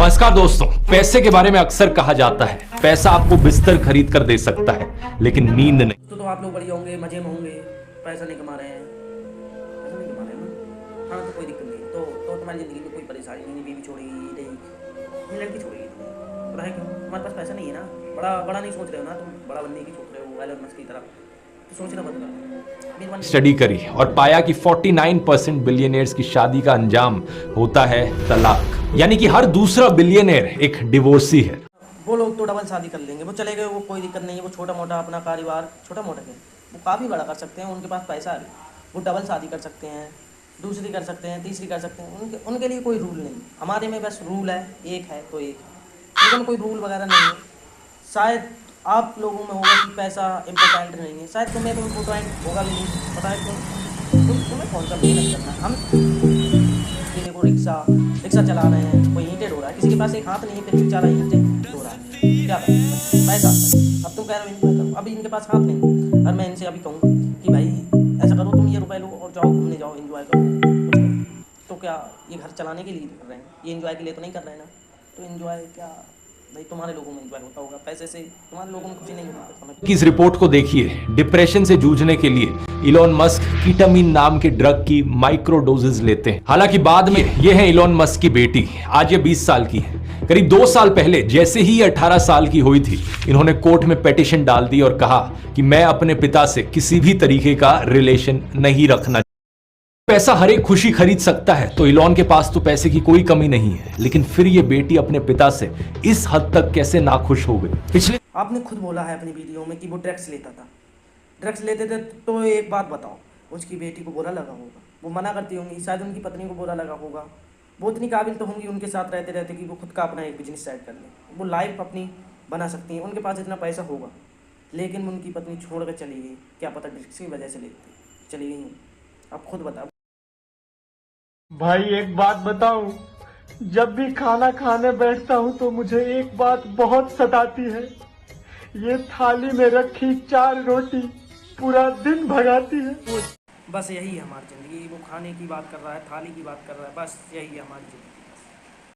नमस्कार दोस्तों, पैसे के बारे में अक्सर कहा जाता है पैसा आपको बिस्तर खरीद कर दे सकता है लेकिन नींद नहीं। तो आप लोग बढ़िया होंगे, मजे में होंगे, पैसा नहीं कमा रहे हैं, पैसा नहीं कमा रहे हैं ना। हाँ तो कोई दिक्कत नहीं, तो तुम्हारी ज़िंदगी में कोई परेशानी नहीं, बीवी छोड़ेगी नहीं, लड़की छोड़ेगी तुम्हें, बुरा है क्यों? तुम्हारे पास पैसा नहीं है ना, बड़ा नहीं सोच रहे हो ना, तुम बड़ा बनने की सोच रहे हो एलन मस्क की तरह, तो सोचना बंद करो। स्टडी करी और पाया कि 49% बिलियनियर्स की शादी का अंजाम होता है तलाक, यानी कि हर दूसरा बिलियनियर एक डिवोर्सी है। वो लोग तो डबल शादी कर लेंगे, वो चले गए, वो कोई दिक्कत नहीं है, वो छोटा मोटा अपना कारोबार, छोटा मोटा है वो काफ़ी बड़ा कर सकते हैं, उनके पास पैसा है, वो डबल शादी कर सकते हैं, दूसरी कर सकते हैं, तीसरी कर सकते हैं, उनके लिए कोई रूल नहीं। हमारे में बस रूल है, एक है तो एक है, लेकिन कोई रूल वगैरह नहीं है। शायद आप लोगों में होगा कि पैसा इम्पोर्टेंट नहीं है, शायद तुम्हें तो इम्पोर्टेंट होगा भी नहीं, पता है क्यों? तुम्हें कौन सा मेहनत करना है? हम ये देखो रिक्शा चला रहे हैं, कोई ईंटें ढो रहा है, किसी के पास एक हाथ नहीं है, फिर बेचारा ईंटें ढो रहा है, क्या करें? पैसा। अब तुम कह रहे हो इन्जॉय करो, अभी इनके पास हाथ नहीं, और मैं इनसे अभी कहूँ कि भाई ऐसा करो, तुम ये रुपए लो और जाओ घूमने जाओ, इन्जॉय करो, कुछ करो। तो क्या ये घर चलाने के लिए कर रहे हैं? ये इन्जॉय के लिए तो नहीं कर रहे हैं ना, तो इन्जॉय क्या भाई तुम्हारे लोगों में एंजॉय होता होगा, पैसे से तुम्हारे लोगों में खुशी नहीं होती। इस रिपोर्ट को देखिए, डिप्रेशन से जूझने के लिए इलॉन मस्क कीटामिन नाम के ड्रग की माइक्रो डोजेस लेते हैं। हालांकि बाद में ये है इलॉन मस्क की बेटी, आज ये 20 साल की है। करीब 2 साल पहले जैसे ही 18 साल की हुई थी, इन्होंने कोर्ट में पिटीशन डाल दी और कहा कि मैं अपने पिता से किसी भी तरीके का रिलेशन नहीं रखना। पैसा हर एक खुशी खरीद सकता है, तो इलॉन के पास तो पैसे की कोई कमी नहीं है, लेकिन फिर ये बेटी अपने पिता से इस हद तक कैसे नाखुश हो गई? पिछले आपने खुद बोला है अपनी वीडियो में कि वो ड्रग्स लेता था, ड्रग्स लेते थे, तो एक बात बताओ, उसकी बेटी को बुरा लगा होगा, वो मना करती होंगी, शायद उनकी पत्नी को बुरा लगा होगा, वो इतनी काबिल तो होंगी उनके साथ रहते रहते कि वो खुद का अपना एक बिजनेस सेट कर लें, वो लाइफ अपनी बना सकती हैं, उनके पास इतना पैसा होगा, लेकिन उनकी पत्नी छोड़ कर चली गई, क्या पता ड्रग्स की वजह से चली गई हूँ, आप खुद बताओ। भाई एक बात बताऊं, जब भी खाना खाने बैठता हूं तो मुझे एक बात बहुत सताती है, ये थाली में रखी 4 रोटी पूरा दिन भगाती है। बस यही है हमारी ज़िंदगी, वो खाने की बात कर रहा है, थाली की बात कर रहा है, बस यही है हमारी ज़िंदगी।